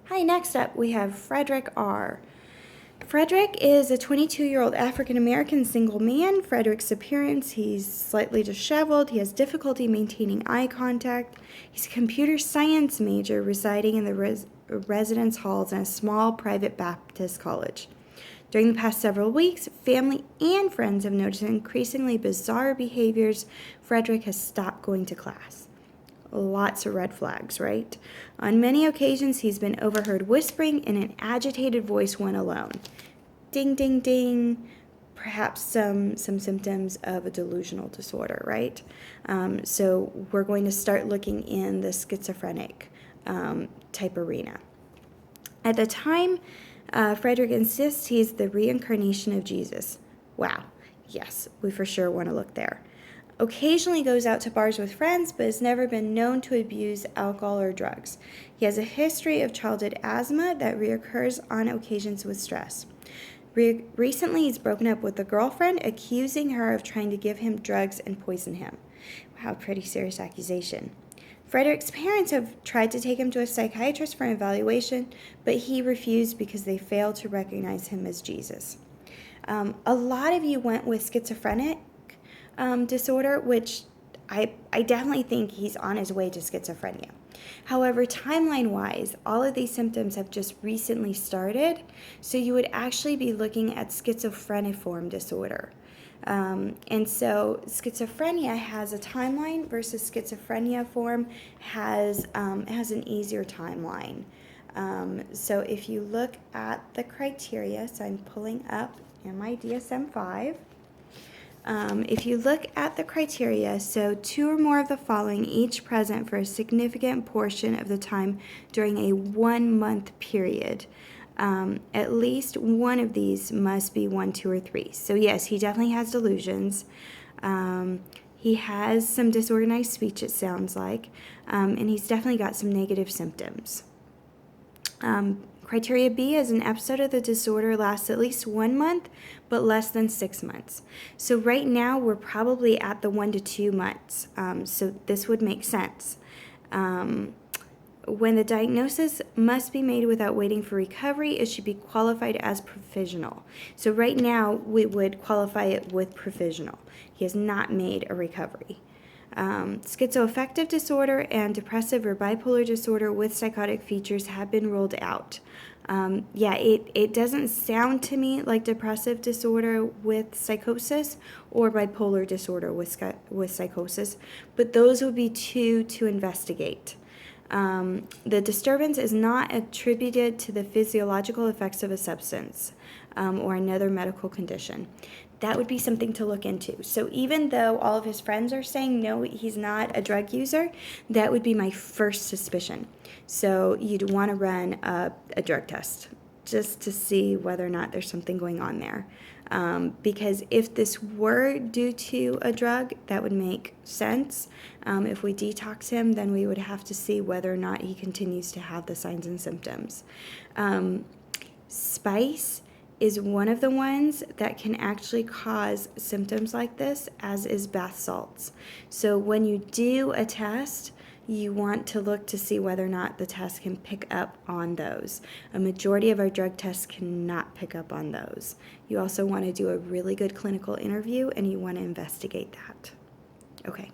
Hi, next up we have Frederick R. Frederick is a 22-year-old African-American single man. Frederick's appearance, he's slightly disheveled. He has difficulty maintaining eye contact. He's a computer science major residing in the residence halls in a small private Baptist college. During the past several weeks, family and friends have noticed increasingly bizarre behaviors. Frederick has stopped going to class. Lots of red flags, right? On many occasions, he's been overheard whispering in an agitated voice when alone. Ding, ding, ding. Perhaps some symptoms of a delusional disorder, right? So we're going to start looking in the schizophrenic type arena. At the time, Frederick insists he's the reincarnation of Jesus. Wow, yes, we for sure want to look there. Occasionally goes out to bars with friends, but has never been known to abuse alcohol or drugs. He has a history of childhood asthma that reoccurs on occasions with stress. Recently, he's broken up with a girlfriend, accusing her of trying to give him drugs and poison him. Wow, pretty serious accusation. Frederick's parents have tried to take him to a psychiatrist for an evaluation, but he refused because they failed to recognize him as Jesus. A lot of you went with schizophrenic disorder, which I definitely think he's on his way to schizophrenia. However, timeline-wise, all of these symptoms have just recently started, so you would actually be looking at schizophreniform disorder. And so schizophrenia has a timeline versus schizophrenia form has an easier timeline. So if you look at the criteria, so I'm pulling up in my DSM-5. If you look at the criteria, so 2 or more of the following each present for a significant portion of the time during a 1-month period. At least one of these must be 1, 2, or 3. So yes, he definitely has delusions. He has some disorganized speech, it sounds like, and he's definitely got some negative symptoms. Criteria B is an episode of the disorder lasts at least 1 month, but less than 6 months. So right now we're probably at the 1 to 2 months. So this would make sense. When the diagnosis must be made without waiting for recovery, it should be qualified as provisional. So right now we would qualify it with provisional. He has not made a recovery. Schizoaffective disorder and depressive or bipolar disorder with psychotic features have been ruled out. It doesn't sound to me like depressive disorder with psychosis or bipolar disorder with psychosis, but those would be 2 to investigate. The disturbance is not attributed to the physiological effects of a substance or another medical condition. That would be something to look into. So even though all of his friends are saying, no, he's not a drug user, that would be my first suspicion. So you'd want to run a drug test just to see whether or not there's something going on there. Because if this were due to a drug, that would make sense. If we detox him, then we would have to see whether or not he continues to have the signs and symptoms. Spice is one of the ones that can actually cause symptoms like this, as is bath salts. So when you do a test, you want to look to see whether or not the test can pick up on those. A majority of our drug tests cannot pick up on those. You also want to do a really good clinical interview, and you want to investigate that. Okay.